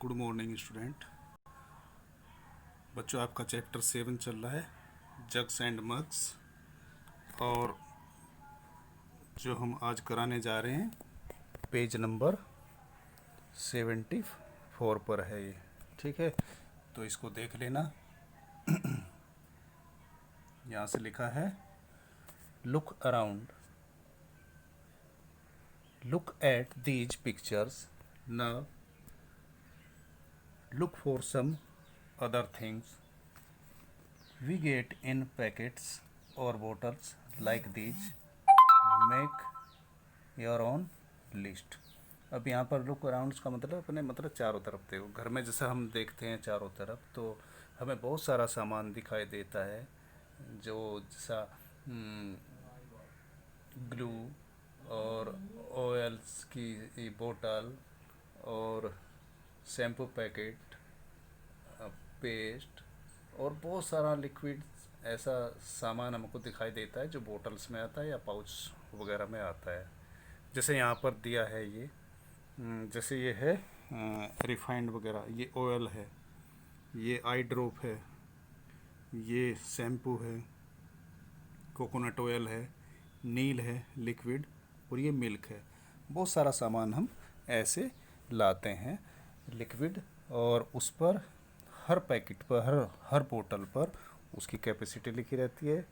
Good morning student. बच्चों, आपका chapter 7 चल रहा है, जग्स एंड मग्स। और जो हम आज कराने जा रहे हैं पेज नंबर 74 पर है ये। ठीक है, तो इसको देख लेना। यहाँ से लिखा है look around, look at these pictures, now look for some other things we get in packets or bottles like these. Make your own list. अब यहाँ पर लुक अराउंड का मतलब अपने चारों तरफ देखो। घर में जैसा हम देखते हैं चारों तरफ, तो हमें बहुत सारा सामान दिखाई देता है, जो जैसा ग्लू और ऑयल्स की बोतल और शैम्पू पैकेट, पेस्ट और बहुत सारा लिक्विड ऐसा सामान हमको दिखाई देता है जो बोतल्स में आता है या पाउच वगैरह में आता है। जैसे यहाँ पर दिया है ये, जैसे ये है रिफाइंड वगैरह, ये ऑयल है, ये आई ड्रॉप है, ये शैम्पू है, कोकोनट ऑयल है, नील है लिक्विड, और ये मिल्क है। बहुत सारा सामान हम ऐसे लाते हैं लिक्विड, और उस पर हर पैकेट पर हर बोतल पर उसकी कैपेसिटी लिखी रहती है।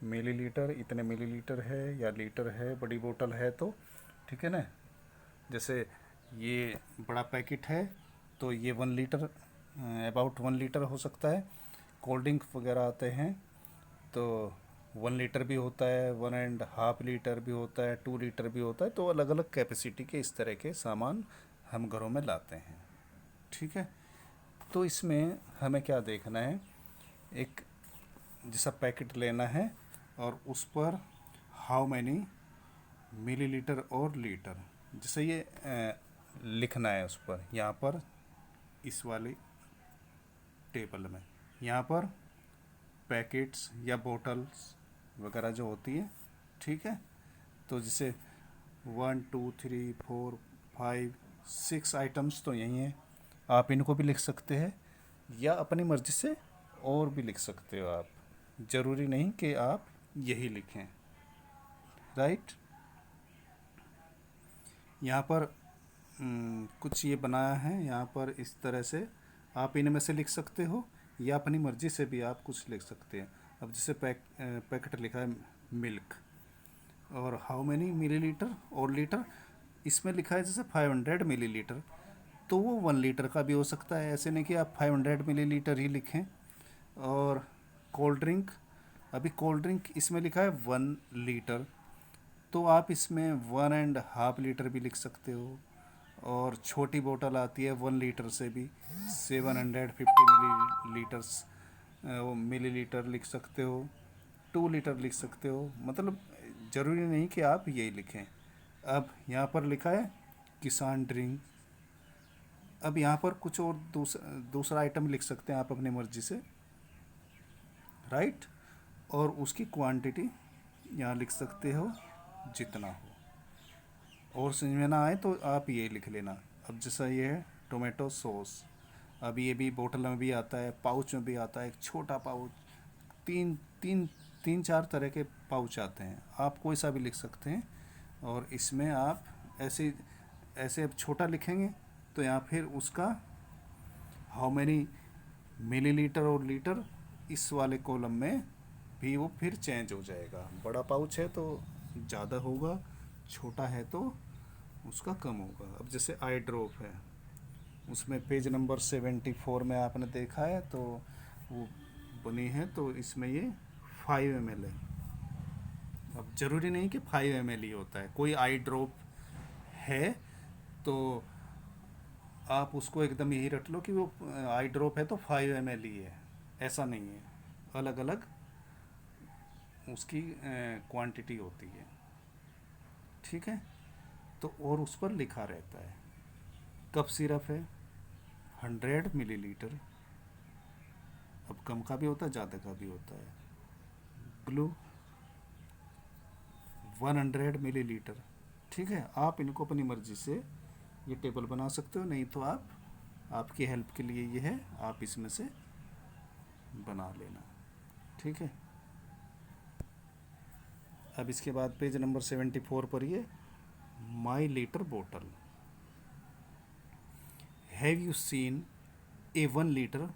मिलीलीटर, इतने मिलीलीटर है या लीटर है, बड़ी बोतल है तो ठीक है ना। जैसे ये बड़ा पैकेट है तो ये 1 लीटर, अबाउट 1 लीटर हो सकता है। कोल्ड ड्रिंक वगैरह आते हैं तो 1 लीटर भी होता है, 1.5 लीटर भी होता है, 2 लीटर भी होता है। तो अलग अलग कैपेसिटी के इस तरह के सामान हम घरों में लाते हैं। ठीक है, तो इसमें हमें क्या देखना है, एक जैसा पैकेट लेना है और उस पर हाउ मैनी मिलीलीटर और लीटर, जैसे ये लिखना है उस पर। यहाँ पर इस वाली टेबल में यहाँ पर पैकेट्स या बोतल्स वगैरह जो होती है, ठीक है। तो जैसे 1 2 3 4 5 6 आइटम्स तो यही हैं। आप इनको भी लिख सकते हैं या अपनी मर्ज़ी से और भी लिख सकते हो आप, ज़रूरी नहीं कि आप यही लिखें। राइट, यहाँ पर कुछ ये बनाया है, यहाँ पर इस तरह से आप इनमें से लिख सकते हो या अपनी मर्ज़ी से भी आप कुछ लिख सकते हैं। अब जैसे पैकेट लिखा है मिल्क, और हाउ मैनी मिलीलीटर और लीटर, इसमें लिखा है जैसे 500 मिलीलीटर, तो वो 1 लीटर का भी हो सकता है। ऐसे नहीं कि आप 500 मिलीलीटर ही लिखें। और कोल्ड ड्रिंक, अभी कोल्ड ड्रिंक इसमें लिखा है 1 लीटर, तो आप इसमें 1.5 लीटर भी लिख सकते हो। और छोटी बोतल आती है 1 लीटर से भी, 750 मिलीलीटर्स मिलीलीटर लिख सकते हो, 2 लीटर लिख सकते हो। मतलब ज़रूरी नहीं कि आप यही लिखें। अब यहाँ पर लिखा है किसान ड्रिंक, अब यहाँ पर कुछ और दूसरा आइटम लिख सकते हैं आप अपनी मर्ज़ी से। राइट, और उसकी क्वांटिटी यहाँ लिख सकते हो जितना हो, और समझ में ना आए तो आप ये लिख लेना। अब जैसा ये है टोमेटो सॉस, अब ये भी बोतल में भी आता है, पाउच में भी आता है, एक छोटा पाउच, तीन तीन तीन चार तरह के पाउच आते हैं, आप कोई सा भी लिख सकते हैं। और इसमें आप ऐसे ऐसे अब छोटा लिखेंगे तो यहाँ फिर उसका हाउ मैनी मिलीलीटर और लीटर इस वाले कॉलम में भी वो फिर चेंज हो जाएगा। बड़ा पाउच है तो ज़्यादा होगा, छोटा है तो उसका कम होगा। अब जैसे आई ड्रॉप है, उसमें पेज नंबर 74 में आपने देखा है तो वो बनी है, तो इसमें ये 5 ml है। अब ज़रूरी नहीं कि 5 ml ही होता है, कोई आई ड्रॉप है तो आप उसको एकदम यही रट लो कि वो आई ड्रॉप है तो 5 ml ही है, ऐसा नहीं है। अलग अलग उसकी क्वांटिटी होती है। ठीक है, तो और उस पर लिखा रहता है। कप सिरप है 100 मिलीलीटर, अब कम का भी होता है, ज़्यादा का भी होता है। Glue 100 millilitre. ठीक है, आप इनको अपनी मर्ज़ी से ये टेबल बना सकते हो, नहीं तो आप आपकी हेल्प के लिए ये है, आप इसमें से बना लेना। ठीक है। अब इसके बाद पेज नंबर 74 पर ये माई लीटर बोतल। Have you seen A 1 litre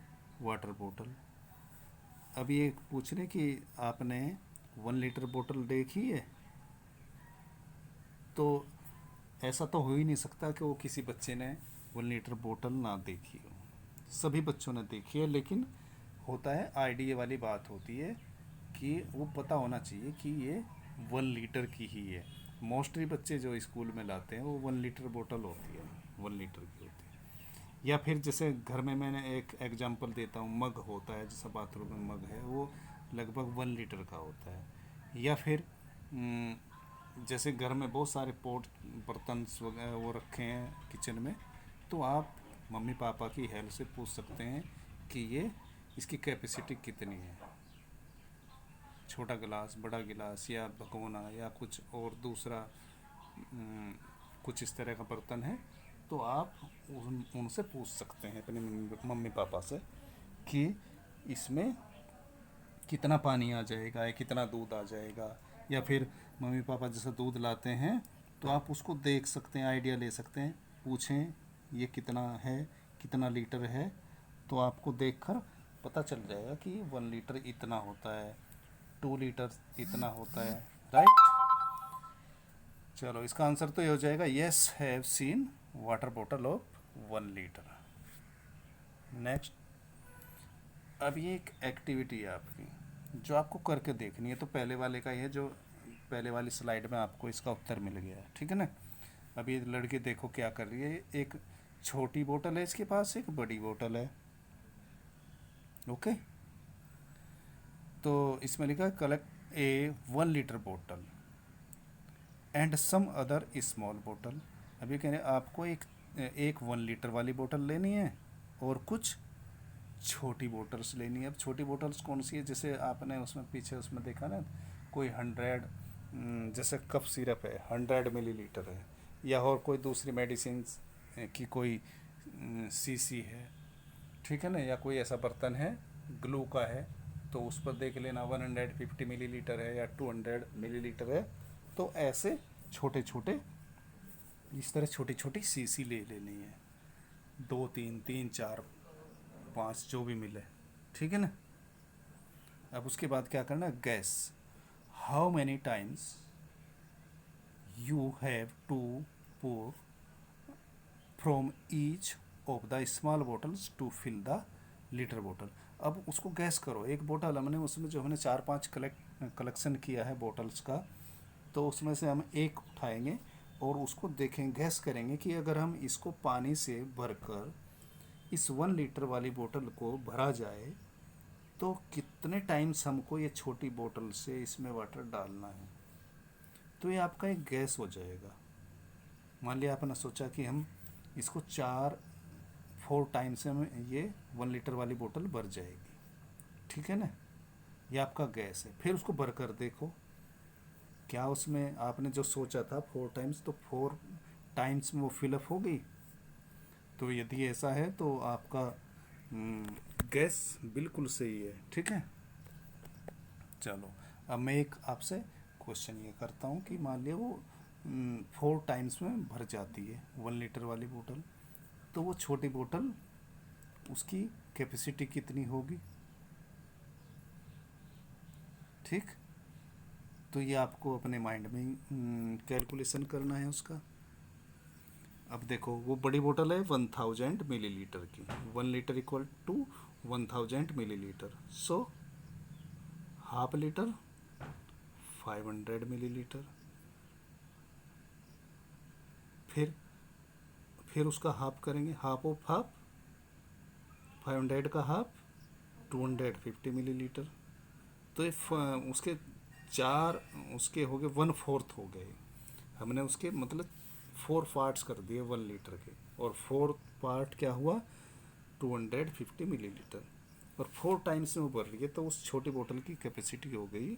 water बोतल। अब ये पूछ रहे कि आपने 1 लीटर बोतल देखी है। तो ऐसा तो हो ही नहीं सकता कि वो किसी बच्चे ने 1 लीटर बोतल ना देखी हो। सभी बच्चों ने देखी है, लेकिन होता है आइडिया वाली बात होती है कि वो पता होना चाहिए कि ये 1 लीटर की ही है। मोस्टली बच्चे जो स्कूल में लाते हैं वो 1 लीटर बोतल होती है, 1 लीटर की होती है। या फिर जैसे घर में मैंने एक एग्जांपल देता हूँ, मग होता है, जैसा बाथरूम में मग है, वो लगभग 1 लीटर का होता है। या फिर जैसे घर में बहुत सारे पोट बर्तन वगैरह वो रखे हैं किचन में, तो आप मम्मी पापा की हेल्प से पूछ सकते हैं कि ये इसकी कैपेसिटी कितनी है। छोटा गिलास, बड़ा गिलास, या भगोना, या कुछ और दूसरा कुछ इस तरह का बर्तन है, तो आप उनसे पूछ सकते हैं अपने मम्मी पापा से कि इसमें कितना पानी आ जाएगा या कितना दूध आ जाएगा। या फिर मम्मी पापा जैसे दूध लाते हैं तो आप उसको देख सकते हैं, आइडिया ले सकते हैं, पूछें ये कितना है, कितना लीटर है, तो आपको देखकर पता चल जाएगा कि 1 लीटर इतना होता है, 2 लीटर इतना होता है। राइट। चलो, इसका आंसर तो ये हो जाएगा, yes have seen water bottle of 1 litre. Next, अब ये एक एक्टिविटी है आपकी जो आपको करके देखनी है। तो पहले वाले का ये जो पहले वाली स्लाइड में आपको इसका उत्तर मिल गया है, ठीक है ना। अब ये लड़की देखो क्या कर रही है, एक छोटी बोतल है इसके पास, एक बड़ी बोतल है। ओके, तो इसमें लिखा है कलेक्ट ए 1 लीटर बोतल एंड सम अदर स्मॉल बोतल। अभी कह रहे हैं आपको एक 1 लीटर वाली बोतल लेनी है और कुछ छोटी बोतल्स लेनी है। अब छोटी बोतल्स कौन सी है, जैसे आपने उसमें पीछे उसमें देखा ना, कोई 100 जैसे कफ सिरप है 100 मिलीलीटर है, या और कोई दूसरी मेडिसिन की कोई सीसी है, ठीक है ना, या कोई ऐसा बर्तन है ग्लू का है, तो उस पर देख लेना 150 मिलीलीटर है या 200 मिलीलीटर है। तो ऐसे छोटे छोटे इस तरह छोटी छोटी सीसी ले लेनी है, 2 3 3 4 5 जो भी मिले, ठीक है ना। अब उसके बाद क्या करना, guess how many times you have to pour from each of the small bottles to fill the litre bottle. अब उसको गैस करो, एक बोतल हमने उसमें जो हमने 4 5 कलेक्शन किया है बोटल्स का, तो उसमें से हम एक उठाएंगे और उसको देखें, गैस करेंगे कि अगर हम इसको पानी से भरकर इस 1 लीटर वाली बोतल को भरा जाए तो कितने टाइम्स हमको ये छोटी बोतल से इसमें वाटर डालना है। तो ये आपका एक गैस हो जाएगा। मान लिया आपने सोचा कि हम इसको 4 टाइम्स से हमें ये 1 लीटर वाली बोतल भर जाएगी, ठीक है ना। ये आपका गैस है। फिर उसको भर कर देखो क्या उसमें आपने जो सोचा था 4 टाइम्स, तो 4 टाइम्स में वो फिलअप हो गई। तो यदि ऐसा है तो आपका गैस बिल्कुल सही है, ठीक है। चलो, अब मैं एक आपसे क्वेश्चन ये करता हूँ कि मान लिया वो 4 टाइम्स में भर जाती है 1 लीटर वाली बोतल, तो वो छोटी बोतल उसकी कैपेसिटी कितनी होगी, ठीक। तो ये आपको अपने माइंड में कैलकुलेशन करना है उसका। अब देखो, वो बड़ी बोतल है 1000 मिलीलीटर की, 1 litre equal to 1000 millilitre, so half litre 500 millilitre. फिर उसका हाफ करेंगे, हाफ ऑफ हाफ, 500 का हाफ 250 मिलीलीटर। तो ये उसके 4 उसके हो गए 1/4 हो गए। हमने उसके मतलब 4 पार्ट्स कर दिए 1 लीटर के, और 4 पार्ट क्या हुआ 250 मिलीलीटर, और 4 टाइम्स में वो भर रही है, तो उस छोटी बोतल की कैपेसिटी हो गई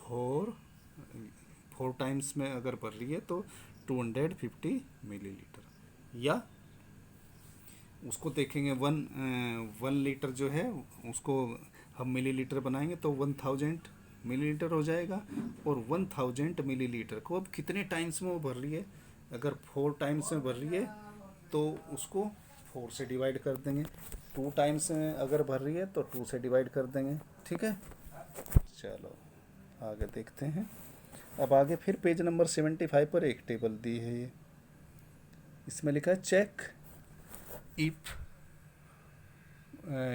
4 टाइम्स में अगर भर रही है तो 250 मिलीलीटर, या उसको देखेंगे 1 लीटर जो है उसको हम मिलीलीटर बनाएंगे तो 1000 मिलीलीटर हो जाएगा। और 1000 मिलीलीटर को अब कितने टाइम्स में वो भर रही है, अगर 4 टाइम्स में भर रही है तो उसको 4 से डिवाइड कर देंगे। 2 टाइम्स में अगर भर रही है तो 2 से डिवाइड कर देंगे। ठीक है, चलो आगे देखते हैं। अब आगे फिर पेज नंबर 75 पर एक टेबल दी है ये, इसमें लिखा है check if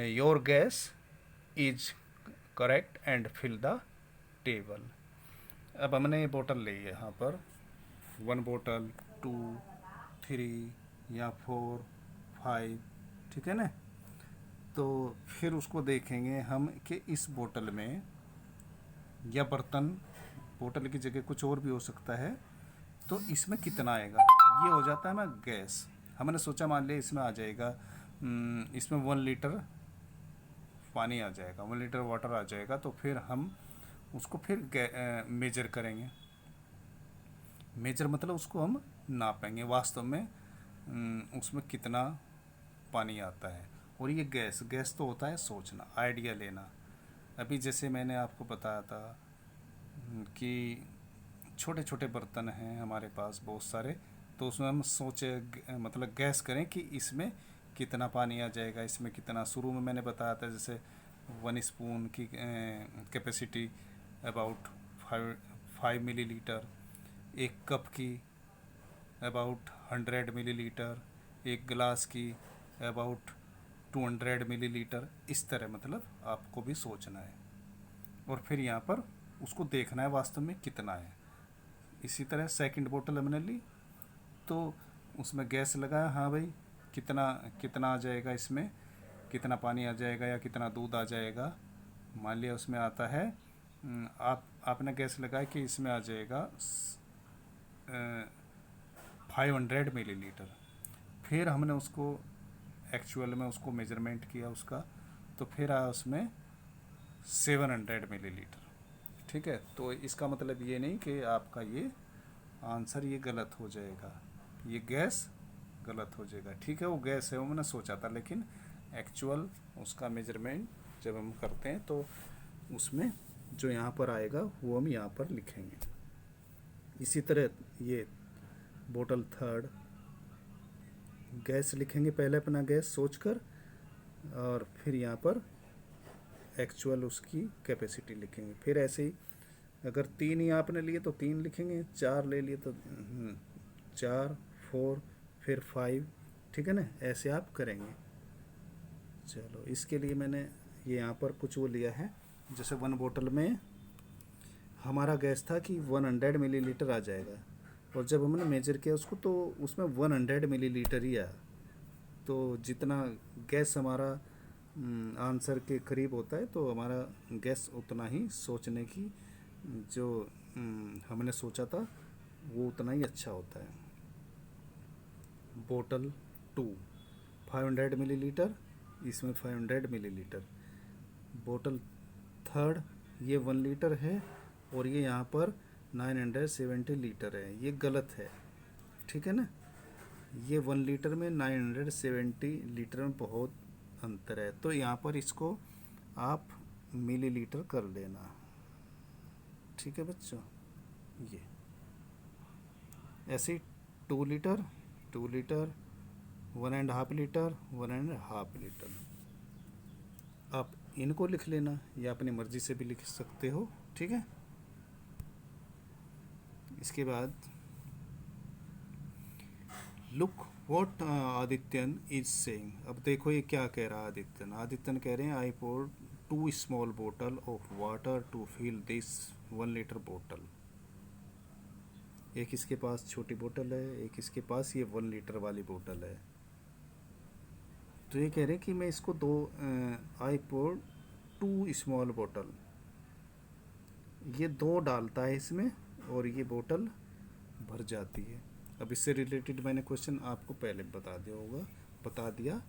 your guess is correct and fill the table. अब हमने ये बोतल ली है यहाँ पर, 1 बोतल, 2, 3 या 4, 5, ठीक है ना। तो फिर उसको देखेंगे हम कि इस बोतल में या बर्तन, बोतल की जगह कुछ और भी हो सकता है, तो इसमें कितना आएगा। ये हो जाता है ना गैस। हमने सोचा मान लिया इसमें आ जाएगा, इसमें 1 लीटर पानी आ जाएगा, 1 लीटर वाटर आ जाएगा। तो फिर हम उसको फिर मेजर करेंगे। मेजर मतलब उसको हम नापेंगे वास्तव में उसमें कितना पानी आता है। और ये गैस तो होता है सोचना, आइडिया लेना। अभी जैसे मैंने आपको बताया था कि छोटे छोटे बर्तन हैं हमारे पास बहुत सारे, तो उसमें हम सोचे मतलब गैस करें कि इसमें कितना पानी आ जाएगा, इसमें कितना। शुरू में मैंने बताया था जैसे 1 स्पून की कैपेसिटी अबाउट 5 मिलीलीटर, 1 कप की अबाउट 100 मिलीलीटर, 1 गिलास की अबाउट 200 मिलीलीटर। इस तरह मतलब आपको भी सोचना है और फिर यहाँ पर उसको देखना है वास्तव में कितना है। इसी तरह सेकंड बोतल हमने ली तो उसमें गैस लगाया, हाँ भाई कितना कितना आ जाएगा, इसमें कितना पानी आ जाएगा या कितना दूध आ जाएगा। मान लिया उसमें आता है, आपने गैस लगाया कि इसमें आ जाएगा 500 मिलीलीटर। फिर हमने उसको एक्चुअल में उसको मेजरमेंट किया उसका, तो फिर आया उसमें 700 मिलीलीटर। ठीक है, तो इसका मतलब ये नहीं कि आपका ये आंसर ये गलत हो जाएगा, ये गैस गलत हो जाएगा। ठीक है, वो गैस है वो मैंने सोचा था, लेकिन एक्चुअल उसका मेजरमेंट जब हम करते हैं तो उसमें जो यहाँ पर आएगा वो हम यहाँ पर लिखेंगे। इसी तरह ये बोतल थर्ड, गैस लिखेंगे पहले अपना गैस सोचकर, और फिर यहाँ पर एक्चुअल उसकी कैपेसिटी लिखेंगे। फिर ऐसे ही अगर 3 ही आपने लिए तो 3 लिखेंगे, 4 ले लिए तो 4, 4, फिर 5। ठीक है ना, ऐसे आप करेंगे। चलो इसके लिए मैंने ये यहाँ पर कुछ वो लिया है। जैसे 1 बोतल में हमारा गैस था कि 100 मिलीलीटर आ जाएगा, और जब हमने मेजर किया उसको तो उसमें 100 मिलीलीटर ही आया। तो जितना गैस हमारा आंसर के करीब होता है तो हमारा गैस उतना ही सोचने की जो हमने सोचा था वो उतना ही अच्छा होता है। बोतल 2 500 मिलीलीटर, इसमें 500 मिलीलीटर। बोतल थर्ड ये 1 लीटर है और ये यहाँ पर 970 लीटर है, ये गलत है। ठीक है ना, ये 1 लीटर में 970 लीटर में बहुत अंतर है, तो यहाँ पर इसको आप मिलीलीटर कर लेना। ठीक है बच्चों, ये ऐसे 2 लीटर, 2 लीटर, 1.5 लीटर, 1.5 लीटर। आप इनको लिख लेना या अपनी मर्जी से भी लिख सकते हो। ठीक है, इसके बाद look what Adithyan is saying. अब देखो ये क्या कह रहा है आदित्यन। आदित्यन कह रहे हैं आई पोर 2 स्मॉल बोतल of water to fill this 1 litre बोतल। एक इसके पास छोटी बोतल है, एक इसके पास ये 1 लीटर वाली बोतल है। तो ये कह रहे हैं कि मैं इसको आई पोर 2 स्मॉल बोतल, ये 2 डालता है इसमें और ये बोतल भर जाती है। अब इससे रिलेटेड मैंने क्वेश्चन आपको पहले बता दिया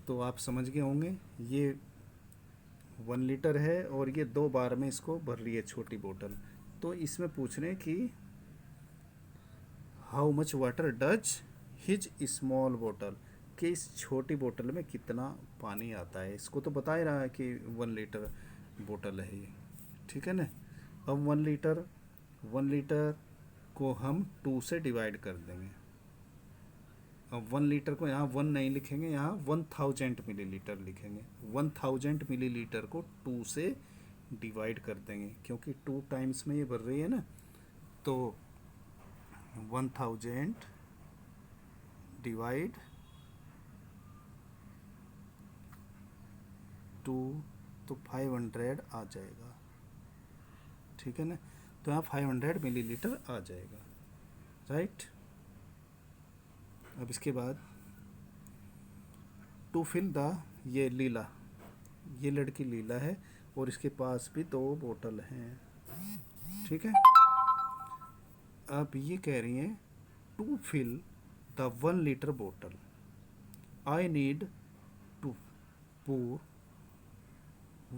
तो आप समझ गए होंगे। ये 1 लीटर है और ये 2 बार में इसको भर रही है छोटी बोतल। तो इसमें पूछ रहे हैं कि how much water does his small बोतल, कि इस छोटी बोतल में कितना पानी आता है। इसको तो बता ही रहा है कि 1 लीटर बोतल है ये, ठीक है ना। अब 1 लीटर को हम 2 से डिवाइड कर देंगे। अब 1 लीटर को यहाँ 1 नहीं लिखेंगे, यहाँ 1000 मिलीलीटर लिखेंगे। 1000 मिलीलीटर को 2 से डिवाइड कर देंगे, क्योंकि 2 टाइम्स में ये भर रही है ना, तो 1000 डिवाइड 2 तो 500 आ जाएगा, ठीक है ना। तो यहाँ 500 मिलीलीटर आ जाएगा, राइट। अब इसके बाद टू फिल द, ये लीला, ये लड़की लीला है और इसके पास भी 2 बोतल हैं, ठीक है। अब ये कह रही हैं टू फिल द 1 लीटर बोतल I need to pour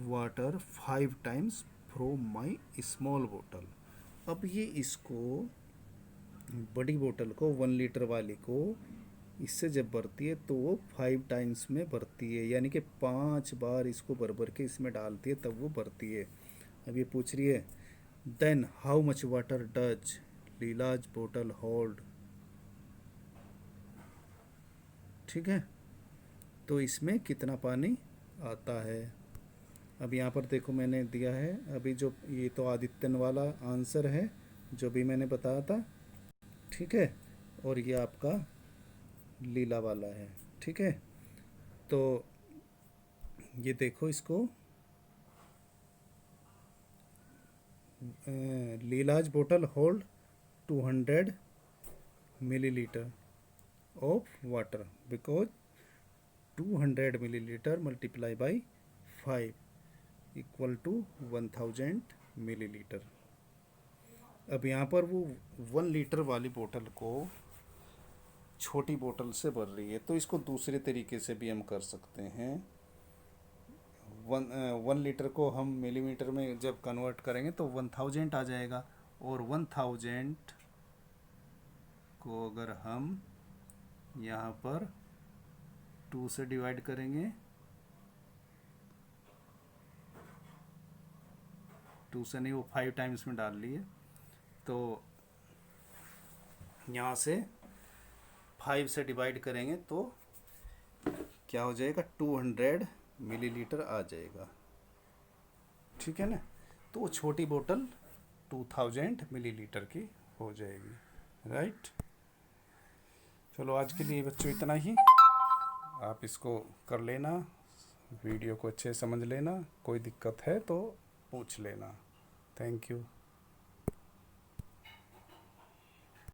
water 5 times from my small बोतल। अब ये इसको, बड़ी बोतल को, 1 लीटर वाली को, इससे जब भरती है तो वो 5 टाइम्स में भरती है, यानी कि 5 बार इसको भर भर के इसमें डालती है तब वो भरती है। अब ये पूछ रही है then how much water does Leela's बोतल होल्ड, ठीक है। तो इसमें कितना पानी आता है। अब यहाँ पर देखो मैंने दिया है, अभी जो ये तो आदित्यन वाला आंसर है जो भी मैंने बताया था, ठीक है, और ये आपका लीला वाला है, ठीक है। तो ये देखो इसको, लीलाज बोतल hold 200 millilitre of water because 200 millilitre multiply by 5 equal to 1000 millilitre. अब यहाँ पर वो 1 लीटर वाली बोतल को छोटी बोतल से भर रही है, तो इसको दूसरे तरीके से भी हम कर सकते हैं। 1 लीटर को हम मिलीमीटर में जब कन्वर्ट करेंगे तो 1000 आ जाएगा, और 1000 को अगर हम यहाँ पर 2 से डिवाइड करेंगे, 2 से नहीं, वो 5 टाइम्स में डाल लिए, तो यहाँ से 5 से डिवाइड करेंगे तो क्या हो जाएगा, 200 मिलीलीटर आ जाएगा, ठीक है ना। तो वो छोटी बोतल 2000 मिलीलीटर की हो जाएगी, राइट। चलो आज के लिए बच्चों इतना ही। आप इसको कर लेना, वीडियो को अच्छे से समझ लेना, कोई दिक्कत है तो पूछ लेना। Thank you.